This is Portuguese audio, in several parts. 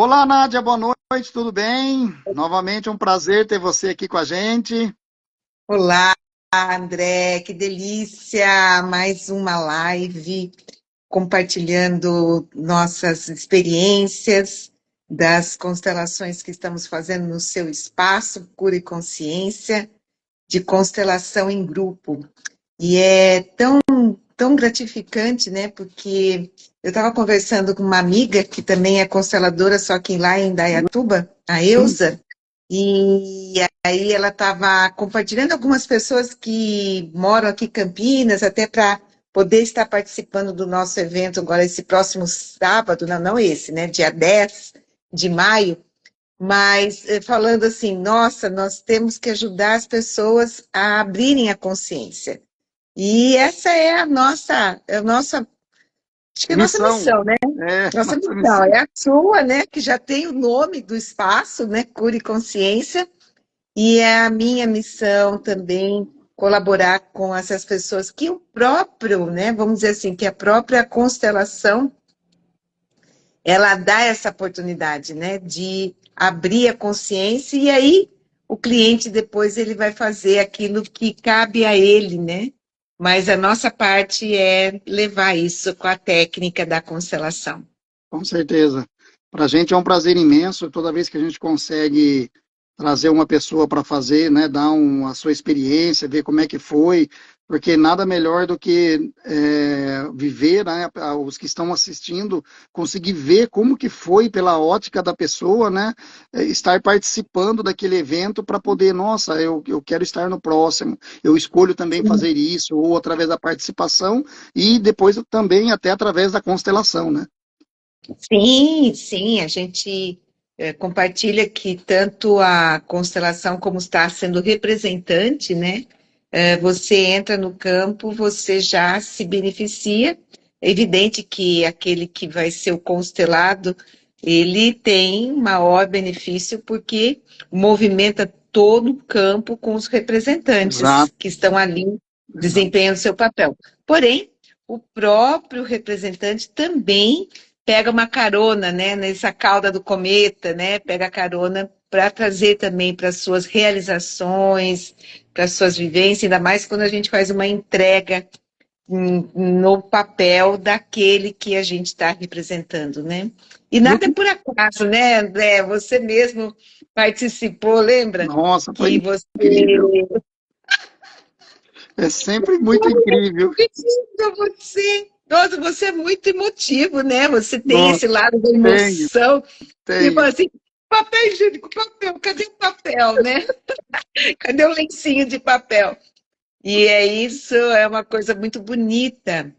Olá, Nádia, boa noite, tudo bem? Novamente um prazer ter você aqui com a gente. Olá, André, que delícia! Mais uma live compartilhando nossas experiências das constelações que estamos fazendo no seu espaço, Cura e Consciência, de constelação em grupo. E é tão gratificante, né? Porque eu estava conversando com uma amiga que também é consteladora, só que lá em Indaiatuba, a Eusa, e aí ela estava compartilhando algumas pessoas que moram aqui em Campinas, até para poder estar participando do nosso evento agora esse próximo sábado, não esse, né? Dia 10 de maio, mas falando assim, nossa, nós temos que ajudar as pessoas a abrirem a consciência. E essa é a nossa, acho que é a nossa Missão, missão, né? Nossa nossa missão missão. é a sua, né? Que já tem o nome do espaço, né? Cura e Consciência. E é a minha missão também colaborar com essas pessoas que o próprio, né? Vamos dizer assim, que a própria constelação, ela dá essa oportunidade, né? De abrir a consciência e aí o cliente depois ele vai fazer aquilo que cabe a ele, né? Mas a nossa parte é levar isso com a técnica da constelação. Com certeza. Para a gente é um prazer imenso toda vez que a gente consegue trazer uma pessoa para fazer, né, dar a sua experiência, ver como é que foi, porque nada melhor do que viver, né, os que estão assistindo, conseguir ver como que foi pela ótica da pessoa, né, estar participando daquele evento para poder, nossa, eu quero estar no próximo, eu escolho também fazer isso, ou através da participação, e depois também até através da constelação, né? Sim, sim, a gente compartilha que tanto a constelação como está sendo representante, né? Você entra no campo, você já se beneficia. É evidente que aquele que vai ser o constelado, ele tem maior benefício porque movimenta todo o campo com os representantes Exato, que estão ali exato. desempenhando seu papel. Porém, o próprio representante também pega uma carona, né, nessa cauda do cometa, né, pega carona para trazer também para as suas realizações, para as suas vivências, ainda mais quando a gente faz uma entrega no papel daquele que a gente está representando, né? E E o nada é que... por acaso, né, André? Você mesmo participou, lembra? Nossa, foi Que você incrível. É sempre muito incrível. acredito, você. Nossa, você é muito emotivo, né? Você tem Nossa, esse lado da tenho, emoção. E tenho. fala assim, papel higiênico, papel, cadê o papel, né? Cadê o lencinho de papel? E é isso, é uma coisa muito bonita.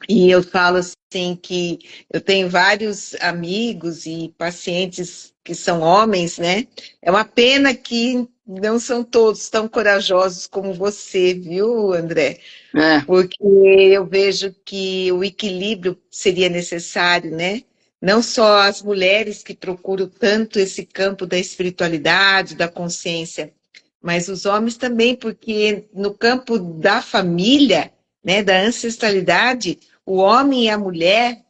E eu falo assim que eu tenho vários amigos e pacientes que são homens, né? É uma pena que não são todos tão corajosos como você, viu, André? É, Porque eu vejo que o equilíbrio seria necessário, né? Não só as mulheres que procuram tanto esse campo da espiritualidade, da consciência, mas os homens também, porque no campo da família, né, da ancestralidade, o homem e a mulher,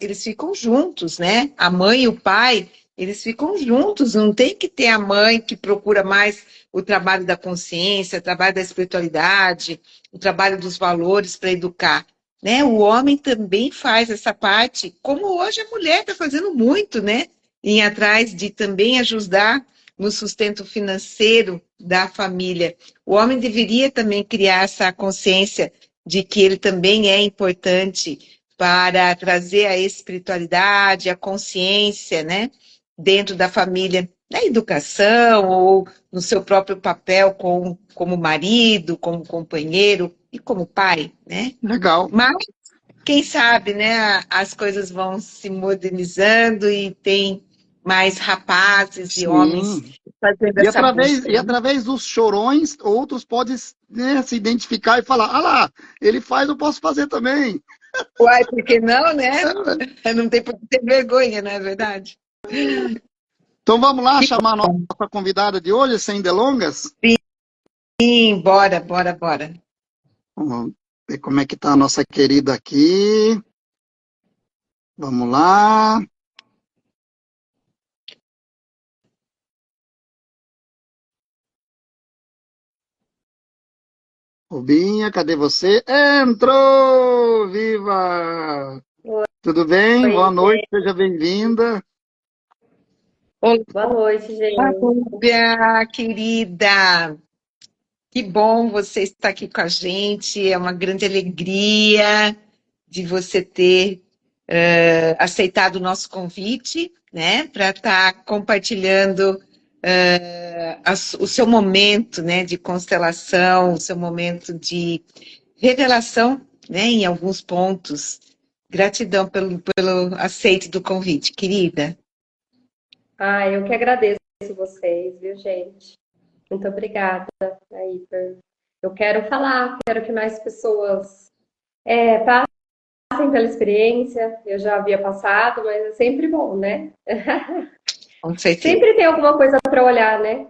eles ficam juntos, né? A mãe e o pai, eles ficam juntos, não tem que ter a mãe que procura mais o trabalho da consciência, o trabalho da espiritualidade, o trabalho dos valores para educar. Né? O homem também faz essa parte, como hoje a mulher está fazendo muito, né? Em atrás de também ajudar no sustento financeiro da família. O homem deveria também criar essa consciência de que ele também é importante para trazer a espiritualidade, a consciência, né? Dentro da família, na educação ou no seu próprio papel como marido, como companheiro e como pai, né? legal. Mas, quem sabe, né, as coisas vão se modernizando e tem mais rapazes e homens Sim. fazendo E essa através, busca, e né? através dos chorões, outros podem, né, se identificar e falar: ah lá, ele faz, eu posso fazer também. Uai, por que não, né? Não tem por que ter vergonha, não é verdade? Então vamos lá Que chamar a nossa convidada de hoje, sem delongas? sim, bora, bora, bora. Vamos ver como é que está a nossa querida aqui. Vamos lá. Rubinha, cadê você? Entrou! Viva! Tudo bem? Oi, Boa noite, seja bem-vinda. boa noite, Olá, gente. Rúbia, querida. Que bom você estar aqui com a gente. É uma grande alegria de você ter aceitado o nosso convite, né, para estar compartilhando o seu momento, né, de constelação, o seu momento de revelação, né, em alguns pontos. Gratidão pelo aceite do convite, querida. Eu que agradeço vocês, viu, gente? Muito obrigada aí Eu quero falar, quero que mais pessoas passem pela experiência. Eu já havia passado, mas é sempre bom, né? Com certeza. Sempre tem alguma coisa para olhar, né?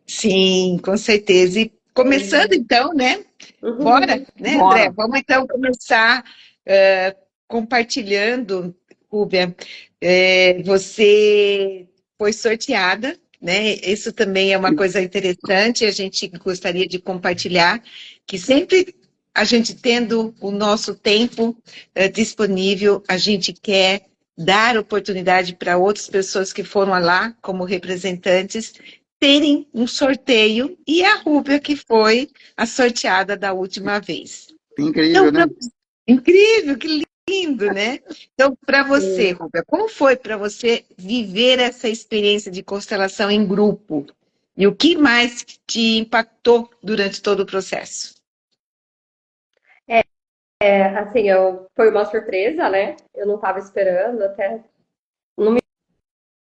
Sim, com certeza. E começando então, né? Bora, né, André? Bora. Vamos então começar compartilhando, Rúbia. Você foi sorteada, né? Isso também é uma coisa interessante, a gente gostaria de compartilhar, que sempre a gente tendo o nosso tempo disponível, a gente quer dar oportunidade para outras pessoas que foram lá como representantes terem um sorteio, e a Rúbia que foi a sorteada da última vez. Incrível, Então, né? incrível, que lindo, né? Então, para você, Rúbia, como foi para você viver essa experiência de constelação em grupo? E o que mais te impactou durante todo o processo? Assim, foi uma surpresa, né? Eu não estava esperando, até não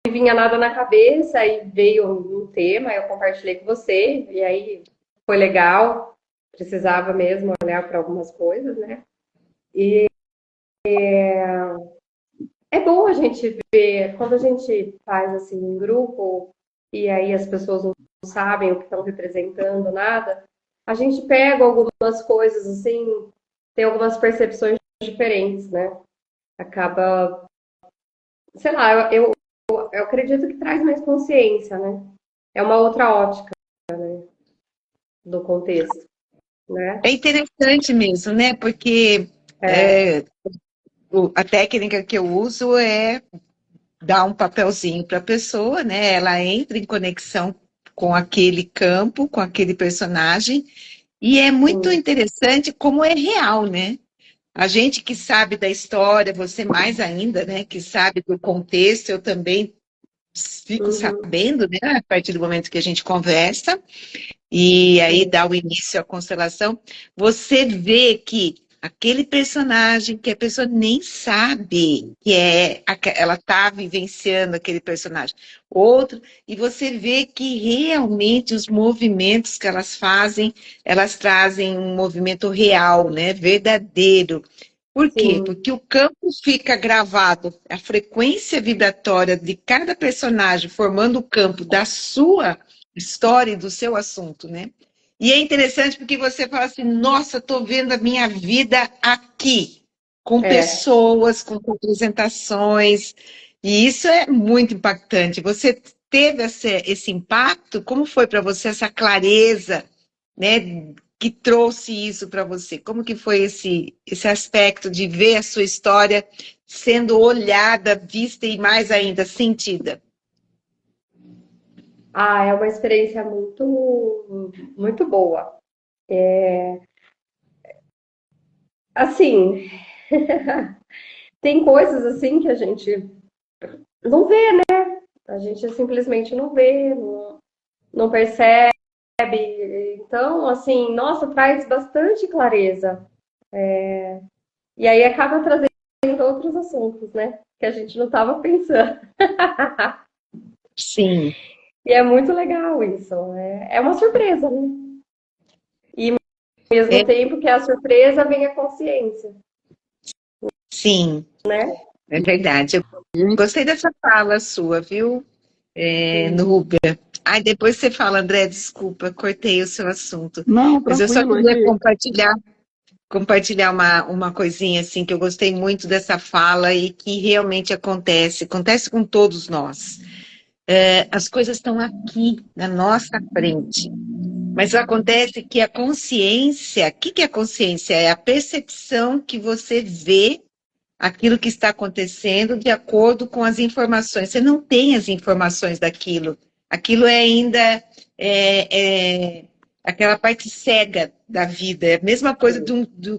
vinha nada na cabeça, aí veio um tema, eu compartilhei com você, e aí foi legal. Precisava mesmo olhar para algumas coisas, né? E é bom a gente ver, quando a gente faz assim em grupo, e aí as pessoas não sabem o que estão representando, nada, a gente pega algumas coisas assim, tem algumas percepções diferentes, né? Acaba, sei lá, eu acredito que traz mais consciência, né? É uma outra ótica do contexto, né? É interessante mesmo, né? Porque É, a técnica que eu uso é dar um papelzinho para a pessoa, né? Ela entra em conexão com aquele campo, com aquele personagem, e é muito sim. interessante como é real, né? A gente que sabe da história, você mais ainda, né? Que sabe do contexto, eu também fico Uhum. sabendo, né? A partir do momento que a gente conversa, e aí Sim, dá o início à constelação, você vê que aquele personagem que a pessoa nem sabe que ela está vivenciando aquele personagem. Outro, e você vê que realmente os movimentos que elas fazem, elas trazem um movimento real, né? Verdadeiro. Por quê? sim, Porque o campo fica gravado, a frequência vibratória de cada personagem formando o campo da sua história e do seu assunto, né? E é interessante porque você fala assim, nossa, estou vendo a minha vida aqui, com é. pessoas, com representações, e isso é muito impactante. Você teve esse impacto? Como foi para você essa clareza, né, que trouxe isso para você? Como que foi esse aspecto de ver a sua história sendo olhada, vista e mais ainda sentida? É uma experiência muito boa. Assim, tem coisas assim que a gente não vê, né? A gente simplesmente não vê, não percebe. Então, assim, nossa, traz bastante clareza. E aí acaba trazendo outros assuntos, né? Que a gente não estava pensando. Sim. E é muito legal isso. É uma surpresa, né? E ao mesmo tempo que a surpresa vem a consciência, Sim, né? é verdade. Eu gostei dessa fala sua, viu, Sim. Núbia? Ai, depois você fala, André, desculpa, cortei o seu assunto. Não, Mas eu só tranquilo. queria compartilhar uma coisinha assim, que eu gostei muito dessa fala e que realmente acontece com todos nós. As coisas estão aqui, na nossa frente. Mas acontece que a consciência, o que que é a consciência? É a percepção que você vê aquilo que está acontecendo de acordo com as informações. Você não tem as informações daquilo. Aquilo é ainda aquela parte cega da vida. É a mesma coisa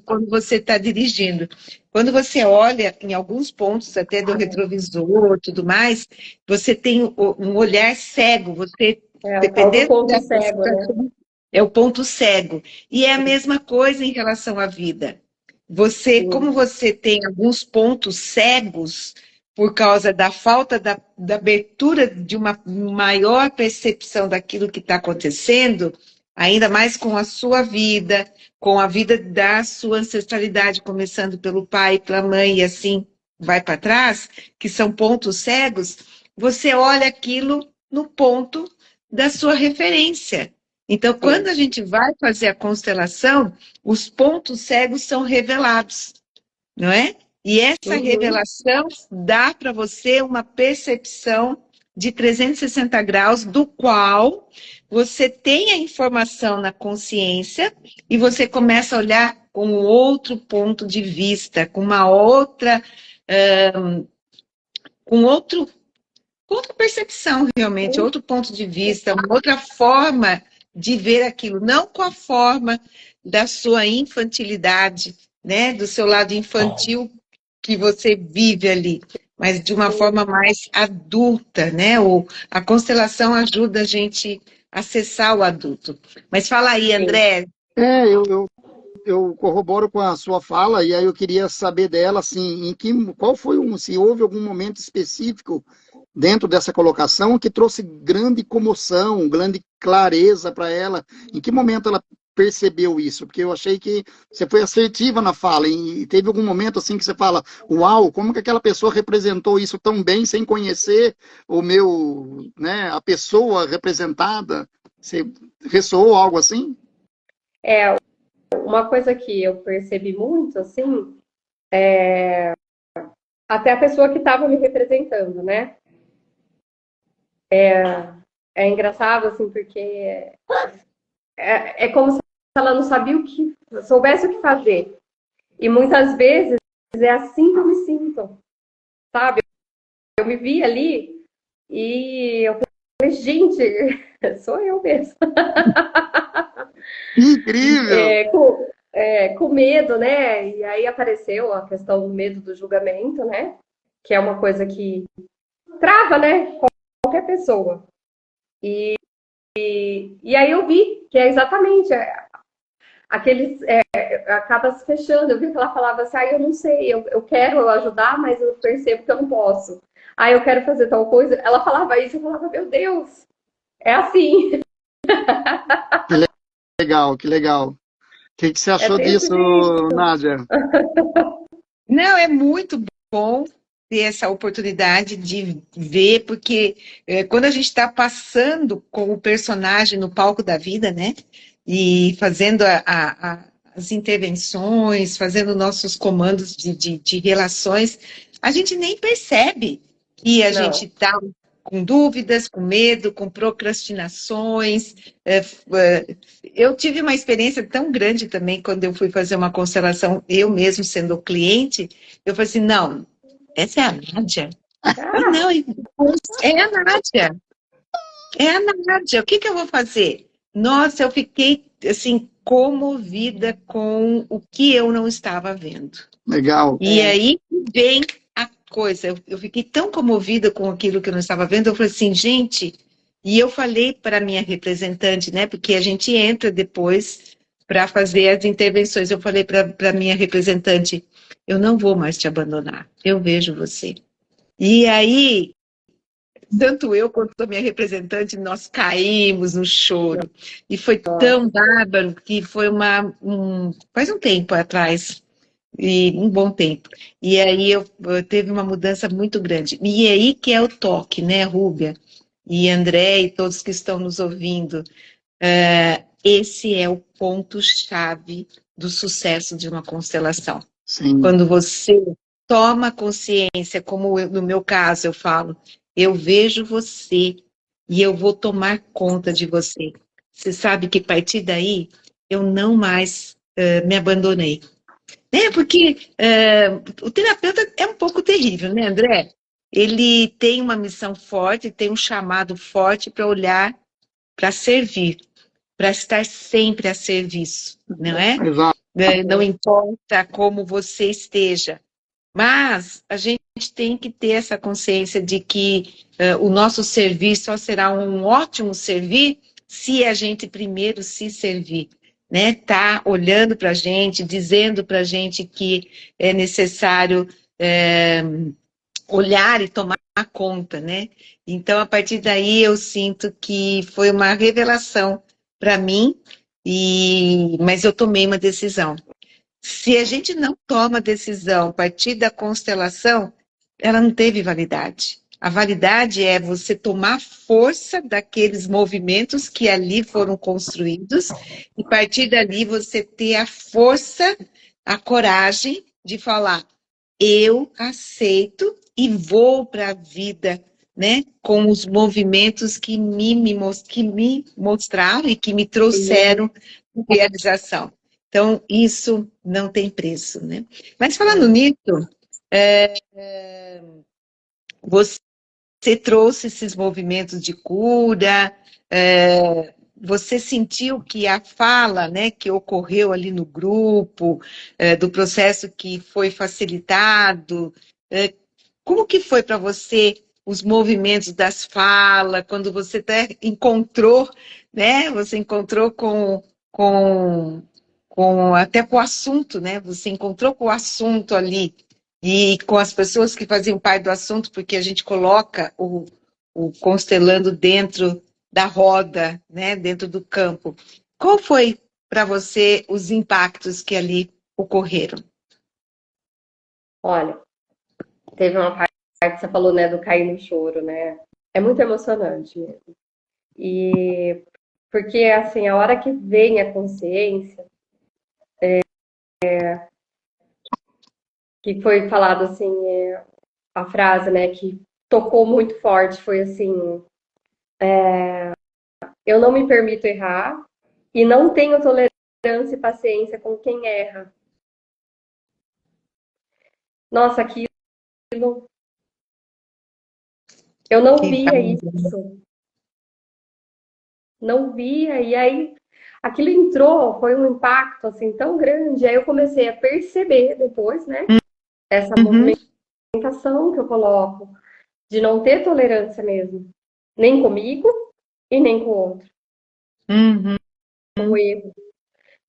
quando você está dirigindo. Quando você olha em alguns pontos, até do retrovisor e tudo mais, você tem um olhar cego. Você, É o tal do dependendo ponto da cego, né? situação, é o ponto cego. E é a mesma coisa em relação à vida. Você, como você tem alguns pontos cegos por causa da falta da abertura de uma maior percepção daquilo que está acontecendo, ainda mais com a sua vida, com a vida da sua ancestralidade, começando pelo pai, pela mãe e assim vai para trás, que são pontos cegos, você olha aquilo no ponto da sua referência. Então, quando a gente vai fazer a constelação, os pontos cegos são revelados, não é? E essa revelação dá para você uma percepção de 360 graus, do qual você tem a informação na consciência e você começa a olhar com outro ponto de vista, com uma outra, com outra percepção realmente, outro ponto de vista, uma outra forma de ver aquilo, não com a forma da sua infantilidade, né, do seu lado infantil que você vive ali, mas de uma forma mais adulta, né? A constelação ajuda a gente a acessar o adulto. Mas fala aí, André. Eu corroboro com a sua fala, e aí eu queria saber dela, assim, qual foi se houve algum momento específico dentro dessa colocação que trouxe grande comoção, grande clareza para ela, em que momento ela percebeu isso? Porque eu achei que você foi assertiva na fala, e teve algum momento assim que você fala, uau, como que aquela pessoa representou isso tão bem, sem conhecer a pessoa representada? Você ressoou algo assim? Uma coisa que eu percebi muito, assim, até a pessoa que estava me representando, né? É engraçado, assim, porque é como se ela não sabia soubesse o que fazer. E muitas vezes é assim que eu me sinto, sabe? Eu me vi ali e eu falei, gente, sou eu mesmo. Incrível! Com medo, né? E aí apareceu a questão do medo do julgamento, né? Que é uma coisa que trava, né? Qualquer pessoa. E aí eu vi que é exatamente aqueles acaba se fechando. Eu vi que ela falava assim, eu não sei, eu quero ajudar, mas eu percebo que eu não posso. Eu quero fazer tal coisa. Ela falava isso, eu falava, meu Deus, é assim. Que legal, que legal. O que você achou disso, Nádia? Não, é muito bom ter essa oportunidade de ver, porque quando a gente está passando com o personagem no palco da vida, né? E fazendo as intervenções, fazendo nossos comandos de relações, a gente nem percebe que a gente está com dúvidas, com medo, com procrastinações. Eu tive uma experiência tão grande também quando eu fui fazer uma constelação, eu mesmo sendo cliente, eu falei assim, não, essa é a Nádia. Não, é a Nádia. É a Nádia. O que eu vou fazer? Nossa, eu fiquei, assim, comovida com o que eu não estava vendo. Legal. E aí vem a coisa. Eu fiquei tão comovida com aquilo que eu não estava vendo. Eu falei assim, gente... E eu falei para a minha representante, né? Porque a gente entra depois para fazer as intervenções. Eu falei para a minha representante, eu não vou mais te abandonar. Eu vejo você. E aí... Tanto eu quanto a minha representante, nós caímos no choro. E foi tão bárbaro que foi faz um tempo atrás, e um bom tempo. E aí eu teve uma mudança muito grande. E aí que é o toque, né, Rúbia? E André e todos que estão nos ouvindo. Esse é o ponto-chave do sucesso de uma constelação. Sim. Quando você toma consciência, como no meu caso eu falo, eu vejo você e eu vou tomar conta de você. você sabe que a partir daí eu não mais me abandonei. Né? Porque o terapeuta é um pouco terrível, né, André? Ele tem uma missão forte, tem um chamado forte para olhar, para servir, para estar sempre a serviço, não é? Exato. Não importa como você esteja, mas a gente tem que ter essa consciência de que o nosso servir só será um ótimo servir se a gente primeiro se servir, né? Tá olhando para a gente, dizendo para a gente que é necessário olhar e tomar conta, né? Então, a partir daí, eu sinto que foi uma revelação para mim, mas eu tomei uma decisão. Se a gente não toma decisão a partir da constelação, ela não teve validade. A validade é você tomar força daqueles movimentos que ali foram construídos e a partir dali você ter a força, a coragem de falar, eu aceito e vou para a vida, né, com os movimentos que me mostraram e que me trouxeram realização. Então, isso não tem preço, né? Mas falando nisso, você trouxe esses movimentos de cura, você sentiu que a fala, né, que ocorreu ali no grupo, do processo que foi facilitado, como que foi para você os movimentos das falas, quando você até encontrou, né, você encontrou até com o assunto, né? Você encontrou com o assunto ali e com as pessoas que faziam parte do assunto, porque a gente coloca o constelando dentro da roda, né? Dentro do campo. Qual foi para você os impactos que ali ocorreram? Olha, teve uma parte que você falou, né, do cair no choro, né? É muito emocionante mesmo. E porque, assim, a hora que vem a consciência, que foi falado assim, a frase, né, que tocou muito forte, foi assim, eu não me permito errar e não tenho tolerância e paciência com quem erra. Nossa, aquilo, eu não via isso, não via, e aí aquilo entrou, foi um impacto assim tão grande, aí eu comecei a perceber depois, né, essa movimentação que eu coloco, de não ter tolerância mesmo, nem comigo e nem com o outro, com o erro.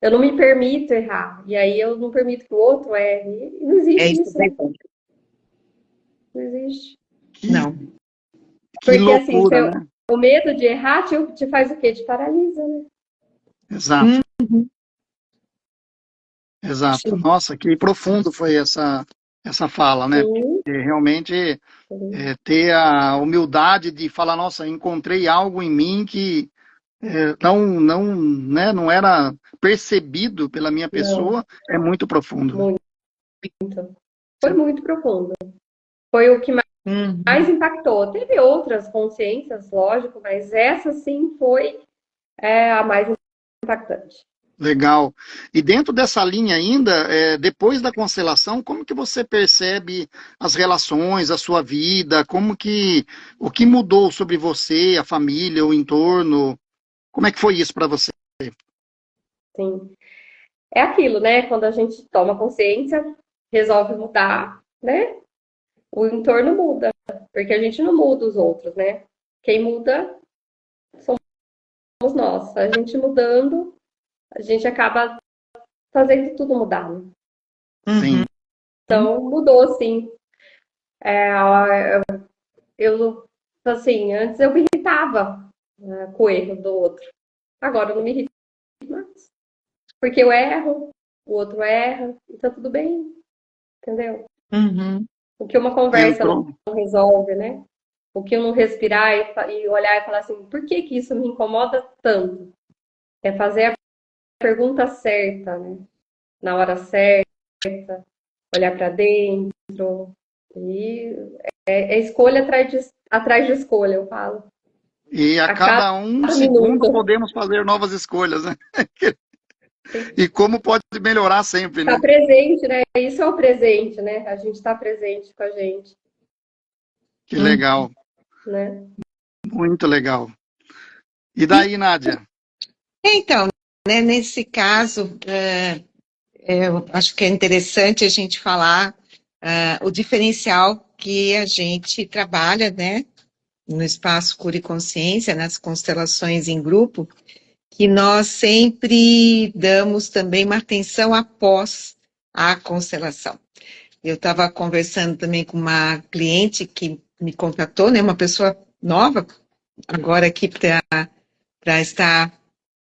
Eu não me permito errar, e aí eu não permito que o outro erre, e não existe isso, né? Não existe. Não. Que Porque assim, loucura, né? o medo de errar te faz o quê? Te paralisa, né? Exato, exato. Nossa, que profundo foi essa fala, né? Sim, Porque realmente sim. ter a humildade de falar, nossa, encontrei algo em mim que não era percebido pela minha Não, pessoa, é muito profundo. muito. Foi muito profundo. Foi o que mais impactou. Teve outras consciências, lógico, mas essa sim foi a mais impactante. Legal. E dentro dessa linha ainda, depois da constelação, como que você percebe as relações, a sua vida, o que mudou sobre você, a família, o entorno? Como é que foi isso para você? Sim. É aquilo, né? Quando a gente toma consciência, resolve mudar, né? O entorno muda, porque a gente não muda os outros, né? Quem muda somos nós. A gente mudando, a gente acaba fazendo tudo mudar, né? Sim. Então, mudou, sim. Eu, assim, antes eu me irritava, com o erro do outro. Agora eu não me irrito mais. Porque eu erro, o outro erra, e tá tudo bem, entendeu? O que uma conversa Entrou. não resolve, né? O que eu não respirar e olhar e falar assim, por que que isso me incomoda tanto? É fazer a pergunta certa, né? Na hora certa, olhar para dentro. E é escolha atrás de escolha, eu falo. E a cada um segundo minuto. podemos fazer novas escolhas, né? E como pode melhorar sempre, né? Tá presente, né? Isso é o presente, né? A gente está presente com a gente, Que legal, né? muito legal. E daí, Nádia? Então, né, nesse caso, eu acho que é interessante a gente falar o diferencial que a gente trabalha, né, no espaço Cura e Consciência, nas constelações em grupo, que nós sempre damos também uma atenção após a constelação. Eu estava conversando também com uma cliente que me contatou, né, uma pessoa nova, agora aqui para estar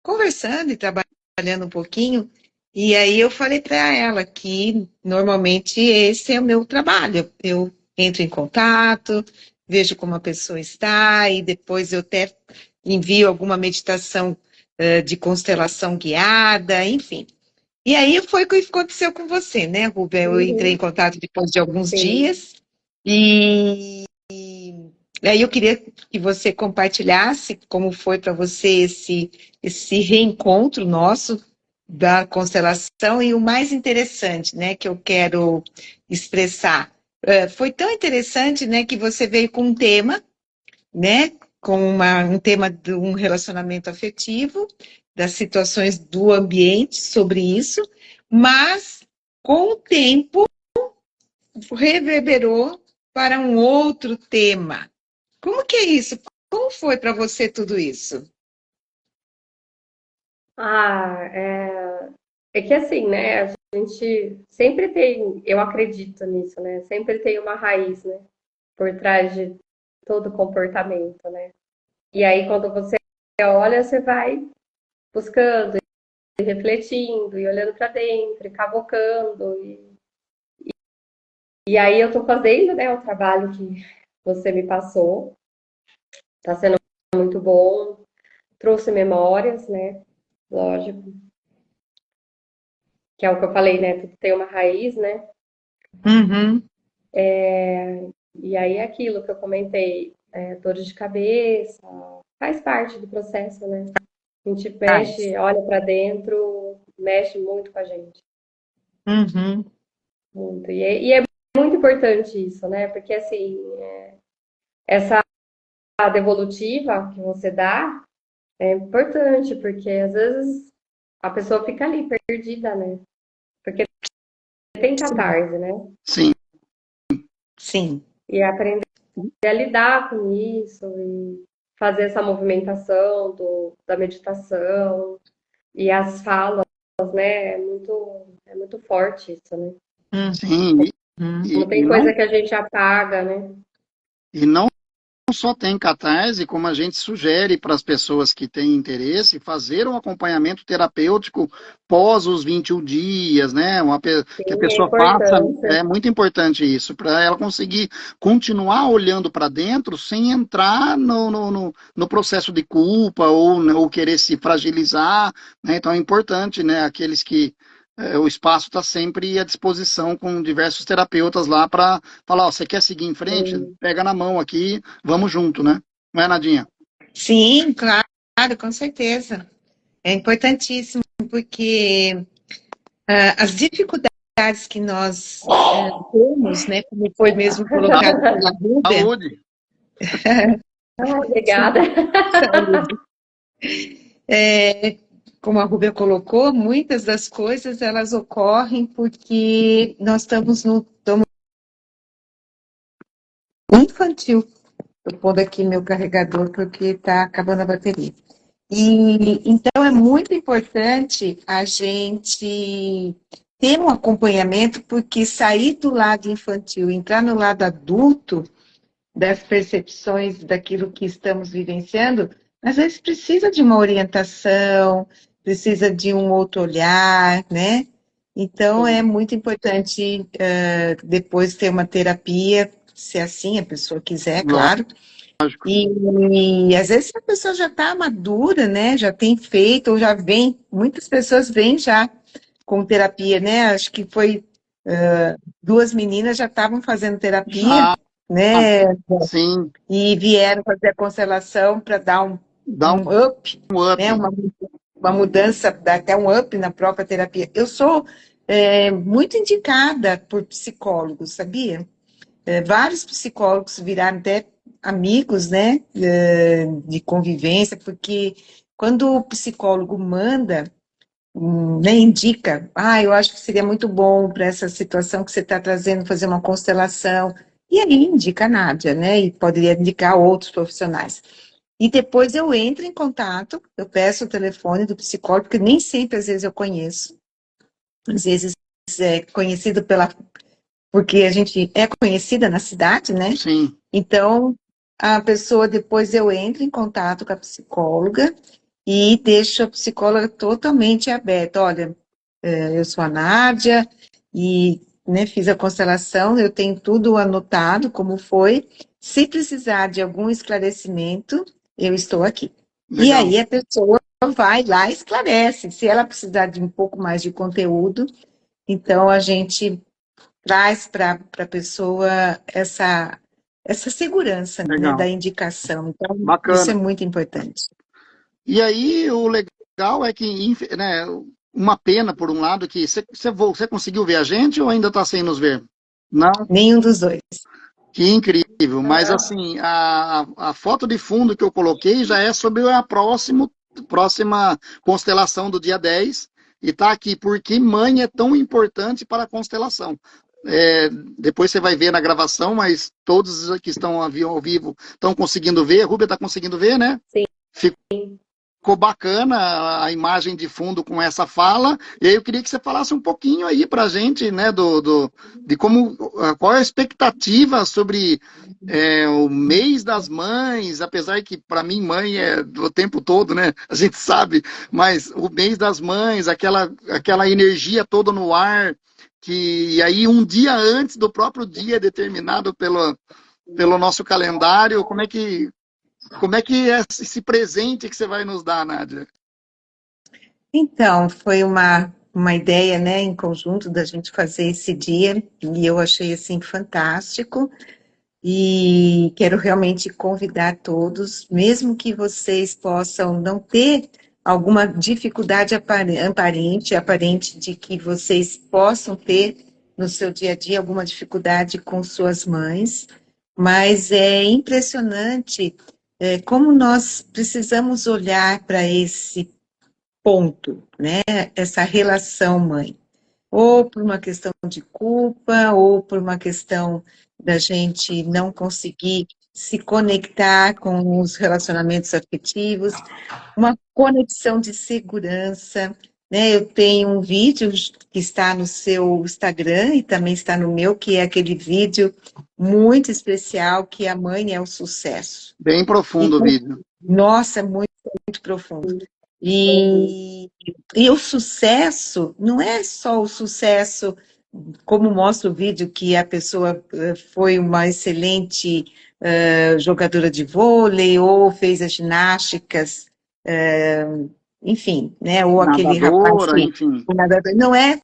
conversando e trabalhando um pouquinho, e aí eu falei para ela que normalmente esse é o meu trabalho. Eu entro em contato, vejo como a pessoa está, e depois eu até envio alguma meditação de constelação guiada, enfim. E aí foi o que aconteceu com você, né, Rubem? Eu entrei em contato depois de alguns Sim. dias, e aí eu queria que você compartilhasse como foi para você esse reencontro nosso da constelação, e o mais interessante, né, que eu quero expressar. Foi tão interessante, né, que você veio com um tema, né, com um tema de um relacionamento afetivo, das situações do ambiente sobre isso, mas com o tempo reverberou para um outro tema. Como que é isso? Como foi para você tudo isso? É que assim, né? A gente sempre tem, eu acredito nisso, né? Sempre tem uma raiz, né? Por trás de todo comportamento, né? E aí, quando você olha, você vai buscando, e refletindo, e olhando para dentro, e cavocando. E aí, eu tô fazendo, né? O trabalho que você me passou. Tá sendo muito bom. Trouxe memórias, né? Lógico. Que é o que eu falei, né? Tudo tem uma raiz, né? Uhum. E aí, aquilo que eu comentei, dores de cabeça, faz parte do processo, né? A gente mexe, olha para dentro, mexe muito com a gente. Uhum. Muito. E é muito importante isso, né? Porque, assim, essa devolutiva que você dá é importante, porque às vezes a pessoa fica ali perdida, né? Porque tem catarse, né? Sim, Sim. E aprender a lidar com isso e fazer essa movimentação da meditação e as falas, né? É muito forte isso, né? sim. Uhum. Não tem coisa que a gente apaga, né? E não só tem catarse, como a gente sugere para as pessoas que têm interesse fazer um acompanhamento terapêutico pós os 21 dias, né? Que a Sim, a pessoa faça, importância. é muito importante isso, para ela conseguir continuar olhando para dentro sem entrar no processo de culpa ou querer se fragilizar, né? Então é importante, né? Aqueles que o espaço está sempre à disposição com diversos terapeutas lá para falar, ó, você quer seguir em frente? Sim, Pega na mão aqui, vamos junto, né? Não é, Nadinha? Sim, claro, com certeza. É importantíssimo, porque as dificuldades que nós temos, né, como foi mesmo colocado pela Rúbia, Saúde. obrigada. como a Rúbia colocou, muitas das coisas elas ocorrem porque nós estamos infantil. Estou pondo aqui meu carregador porque está acabando a bateria. E então é muito importante a gente ter um acompanhamento, porque sair do lado infantil, entrar no lado adulto, das percepções daquilo que estamos vivenciando, às vezes precisa de uma orientação, precisa de um outro olhar, né? Então é Sim, muito importante depois ter uma terapia, se assim a pessoa quiser, claro. Lógico. E às vezes a pessoa já está madura, né? Já tem feito, ou já vem, muitas pessoas vêm já com terapia, né? Acho que foi duas meninas já estavam fazendo terapia, Já, né? Sim, E vieram fazer a constelação para dar dá um up, um up. né? Uma mudança, dá até um up na própria terapia. Eu sou muito indicada por psicólogos, sabia? Vários psicólogos viraram até amigos, né? De convivência, porque quando o psicólogo manda, né, indica, eu acho que seria muito bom para essa situação que você está trazendo, fazer uma constelação. E aí indica a Nádia, né? E poderia indicar outros profissionais. E depois eu entro em contato, eu peço o telefone do psicólogo, porque nem sempre, às vezes, eu conheço. Às vezes é conhecido porque a gente é conhecida na cidade, né? Sim, Então, a pessoa, depois eu entro em contato com a psicóloga e deixo a psicóloga totalmente aberta. Olha, eu sou a Nádia e, né, fiz a constelação, eu tenho tudo anotado como foi. Se precisar de algum esclarecimento, eu estou aqui. E legal. aí a pessoa vai lá e esclarece. Se ela precisar de um pouco mais de conteúdo, então a gente traz para a pessoa essa segurança, né, da Legal. indicação. Então, isso é Bacana. muito importante. E aí, o legal é que, né, uma pena, por um lado, que você conseguiu ver a gente ou ainda está sem nos ver? Não? Nenhum dos dois. Que incrível. Mas, assim, a foto de fundo que eu coloquei já é sobre a próxima constelação do dia 10. E está aqui, porque mãe é tão importante para a constelação. É, depois você vai ver na gravação, mas todos que estão ao vivo estão conseguindo ver. A Rúbia está conseguindo ver, né? Sim. Ficou bacana a imagem de fundo com essa fala, e aí eu queria que você falasse um pouquinho aí para a gente, né, de como, qual é a expectativa sobre o mês das mães, apesar que para mim mãe é o tempo todo, né, a gente sabe, mas o mês das mães, aquela energia toda no ar, que aí um dia antes do próprio dia determinado pelo nosso calendário, como é que é esse presente que você vai nos dar, Nádia? Então, foi uma ideia, né, em conjunto da gente fazer esse dia, e eu achei, assim, fantástico, e quero realmente convidar todos, mesmo que vocês possam não ter alguma dificuldade aparente de que vocês possam ter no seu dia a dia alguma dificuldade com suas mães, mas é impressionante como nós precisamos olhar para esse ponto, né? Essa relação mãe. Ou por uma questão de culpa, ou por uma questão da gente não conseguir se conectar com os relacionamentos afetivos, uma conexão de segurança, né? Eu tenho um vídeo que está no seu Instagram e também está no meu, que é aquele vídeo muito especial que a mãe é o sucesso. Bem E, profundo o vídeo. nossa, muito, muito profundo. E o sucesso não é só o sucesso, como mostra o vídeo, que a pessoa foi uma excelente jogadora de vôlei, ou fez as ginásticas, enfim, né? Ou aquele rapaz Nadadora, que enfim. o nadador. Não é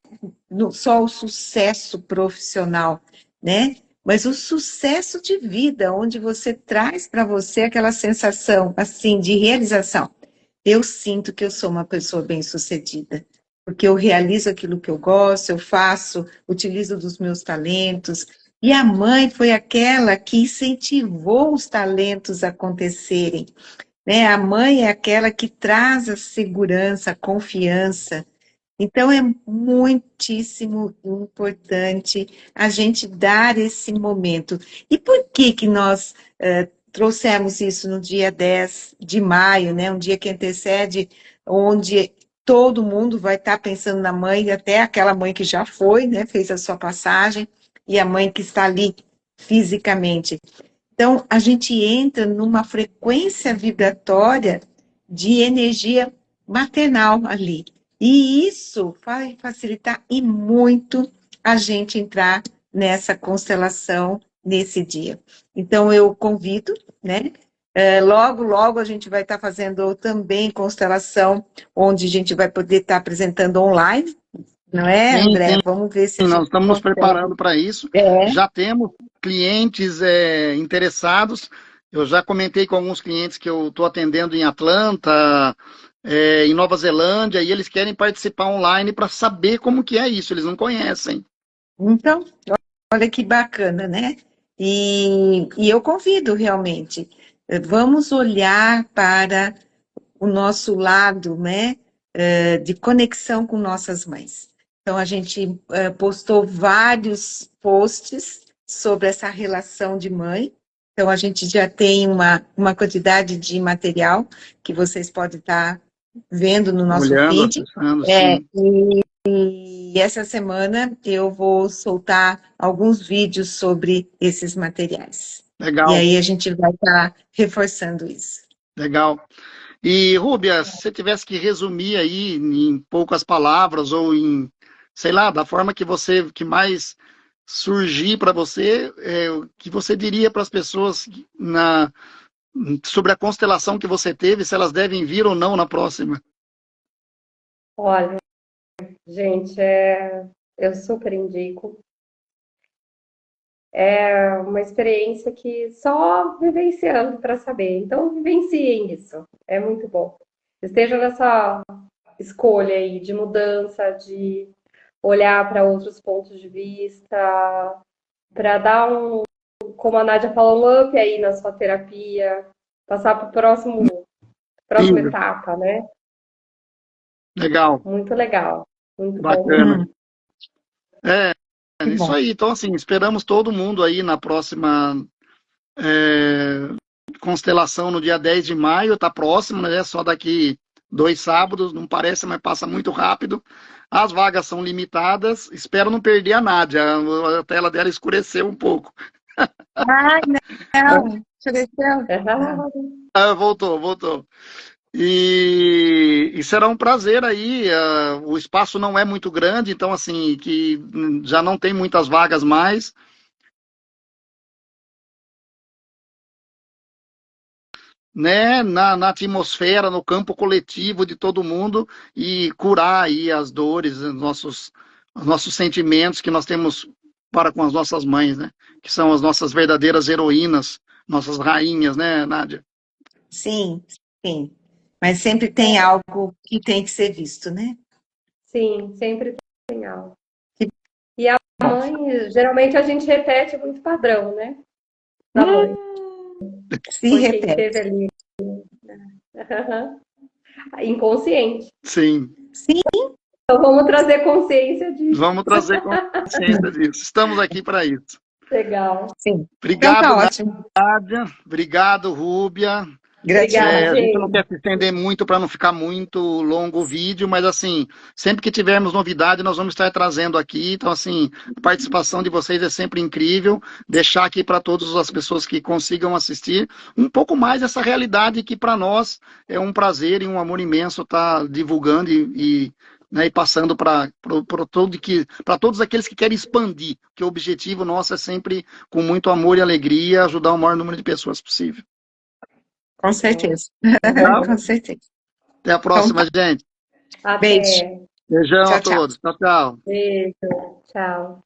só o sucesso profissional, né? Mas o sucesso de vida, onde você traz para você aquela sensação, assim, de realização. Eu sinto que eu sou uma pessoa bem-sucedida, porque eu realizo aquilo que eu gosto, eu faço, utilizo dos meus talentos. E a mãe foi aquela que incentivou os talentos a acontecerem, né? A mãe é aquela que traz a segurança, a confiança. Então, é muitíssimo importante a gente dar esse momento. E por que que nós trouxemos isso no dia 10 de maio, né? Um dia que antecede, onde todo mundo vai estar pensando na mãe, até aquela mãe que já foi, né? Fez a sua passagem, e a mãe que está ali fisicamente. Então, a gente entra numa frequência vibratória de energia maternal ali. E isso vai facilitar e muito a gente entrar nessa constelação nesse dia. Então, eu convido, né? Logo, logo a gente vai estar fazendo também constelação, onde a gente vai poder estar apresentando online, Não é, Sim, André? sim, Vamos ver se a nós gente estamos nos consegue. preparando para isso. É. Já temos clientes interessados. Eu já comentei com alguns clientes que eu estou atendendo em Atlanta, em Nova Zelândia, e eles querem participar online para saber como que é isso. Eles não conhecem. Então, olha que bacana, né? E eu convido realmente, vamos olhar para o nosso lado, né, de conexão com nossas mães. Então, a gente postou vários posts sobre essa relação de mãe. Então, a gente já tem uma quantidade de material que vocês podem estar vendo no nosso Olhando, feed. acessando, sim. E essa semana eu vou soltar alguns vídeos sobre esses materiais. E Legal, aí a gente vai estar reforçando isso. legal. E, Rúbia, se você tivesse que resumir aí em poucas palavras ou em, sei lá, da forma que você, que mais surgir para você, o que você diria para as pessoas sobre a constelação que você teve, se elas devem vir ou não na próxima? Olha, gente, eu super indico. É uma experiência que só vivenciando para saber. Então, vivenciem isso. É muito bom. Esteja nessa escolha aí de mudança, de olhar para outros pontos de vista, para dar como a Nádia falou, um up aí na sua terapia, passar para próxima Sim, etapa, né? legal, Muito legal, muito bom bacana. mesmo. Hum, É, que isso bom. aí. Então, assim, esperamos todo mundo aí na próxima constelação no dia 10 de maio, tá próximo, né? Só daqui 2 sábados, não parece, mas passa muito rápido. As vagas são limitadas. Espero não perder a Nádia. A tela dela escureceu um pouco. Ai, não, Celestial. Não. Ah, voltou, voltou. E será um prazer aí. O espaço não é muito grande, então assim, que já não tem muitas vagas mais, né? Na atmosfera, no campo coletivo de todo mundo e curar aí as dores, os nossos sentimentos que nós temos para com as nossas mães, né? Que são as nossas verdadeiras heroínas, nossas rainhas, né, Nádia? Sim, sim. Mas sempre tem algo que tem que ser visto, né? Sim, sempre tem algo. Que E a bom. mãe, geralmente a gente repete muito padrão, né? Da mãe. Se Foi quem repete. teve ali. Inconsciente. Sim, Sim, Então vamos trazer consciência disso. vamos trazer consciência disso. Estamos aqui para isso. Legal. sim. Então Obrigado, tá ótimo. Nádia. Obrigado, Rúbia. Obrigada, Gratidão. A gente não quer gente. se estender muito para não ficar muito longo o vídeo, mas assim, sempre que tivermos novidade, nós vamos estar trazendo aqui. Então, assim, a participação de vocês é sempre incrível. Deixar aqui para todas as pessoas que consigam assistir um pouco mais essa realidade que para nós é um prazer e um amor imenso estar divulgando né, e passando para todos aqueles que querem expandir, que o objetivo nosso é sempre, com muito amor e alegria, ajudar o maior número de pessoas possível. Com certeza. Tá? Com certeza. Até a Então próxima, tá. gente. Beijo. Até. Beijão a Tchau, tchau. todos. Tchau, tchau. Beijo. Tchau.